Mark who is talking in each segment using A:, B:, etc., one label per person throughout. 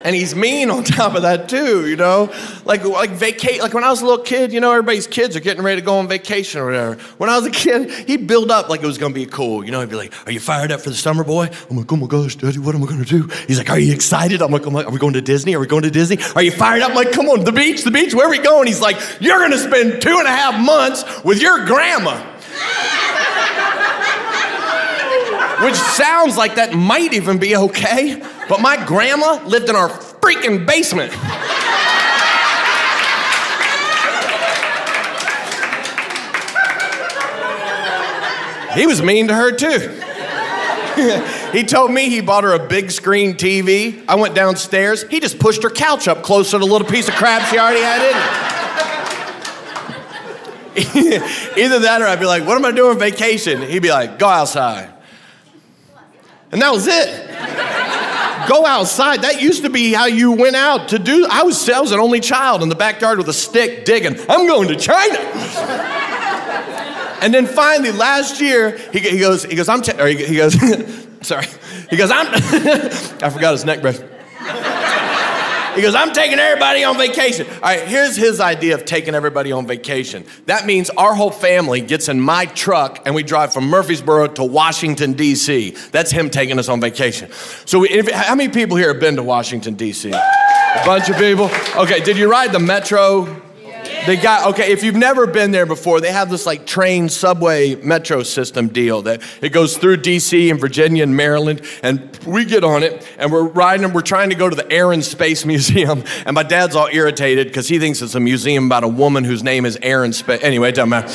A: And he's mean on top of that too, you know? Like when I was a little kid, you know, everybody's kids are getting ready to go on vacation or whatever. When I was a kid, he'd build up like it was gonna be cool. You know, he'd be like, "Are you fired up for the summer, boy?" I'm like, "Oh my gosh, Daddy, what am I gonna do?" He's like, "Are you excited?" I'm like, "Are we going to Disney? Are we going to Disney? Are you fired up?" I'm like, "Come on, the beach, where are we going?" He's like, "You're gonna spend 2.5 months with your grandma." Which sounds like that might even be okay, but my grandma lived in our freaking basement. He was mean to her too. He told me he bought her a big screen TV. I went downstairs, he just pushed her couch up closer to the little piece of crap she already had in it. Either that or I'd be like, "What am I doing on vacation?" He'd be like, "Go outside." And that was it. Go outside. That used to be how you went out to do. I was an only child in the backyard with a stick digging. "I'm going to China." And then finally last year, he goes, sorry. He goes, I forgot his neck brace. He goes, "I'm taking everybody on vacation." All right, here's his idea of taking everybody on vacation. That means our whole family gets in my truck and we drive from Murfreesboro to Washington, D.C. That's him taking us on vacation. So how many people here have been to Washington, D.C.? A bunch of people? Okay, did you ride the metro? Okay, if you've never been there before, they have this like train, subway, metro system deal that it goes through DC and Virginia and Maryland, and we get on it and we're riding and we're trying to go to the Air and Space Museum, and my dad's all irritated because he thinks it's a museum about a woman whose name is Air and Space. Anyway, it doesn't matter.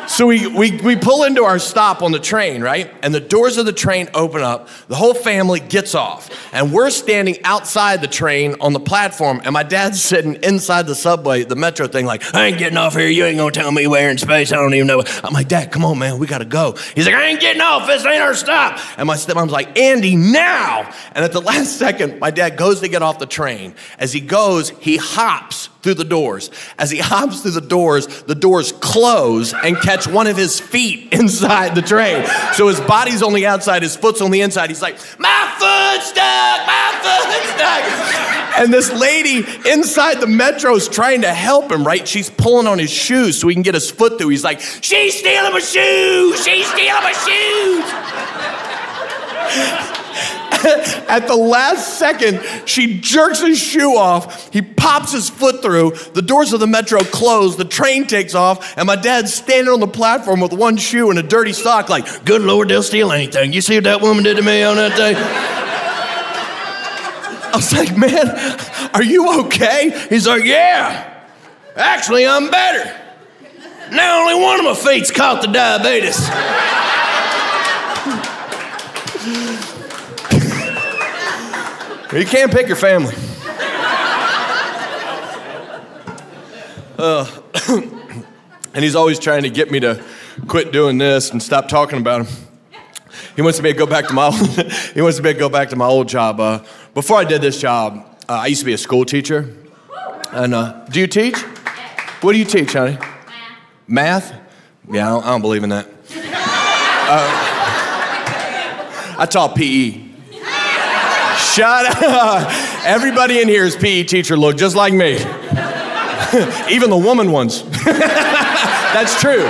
A: So we pull into our stop on the train, right? And the doors of the train open up, the whole family gets off, and we're standing outside the train on the platform, and my dad's sitting inside the subway, the metro thing, like, "I ain't getting off here, you ain't gonna tell me where in space, I don't even know." I'm like, "Dad, come on, man, we gotta go." He's like, "I ain't getting off, this ain't our stop." And my stepmom's like, "Andy, now!" And at the last second, my dad goes to get off the train. As he goes, he hops through the doors. As he hops through the doors close and catch one of his feet inside the train. So his body's on the outside, his foot's on the inside. He's like, "My foot's stuck, my foot's stuck." And this lady inside the metro's trying to help him, right? She's pulling on his shoes so he can get his foot through. He's like, "She's stealing my shoes, she's stealing my shoes." At the last second, she jerks his shoe off. He pops his foot through. The doors of the metro close. The train takes off. And my dad's standing on the platform with one shoe and a dirty sock like, "Good Lord, they'll steal anything. You see what that woman did to me on that day?" I was like, "Man, are you okay?" He's like, "Yeah, actually, I'm better. Now only one of my feet's caught the diabetes." You can't pick your family. And he's always trying to get me to quit doing this and stop talking about him. He wants me to go back to my old job. Before I did this job, I used to be a school teacher. And do you teach? What do you teach, honey? Math? Yeah, I don't believe in that. I taught PE. Shut up. Everybody in here's PE teacher look just like me. Even the woman ones. That's true.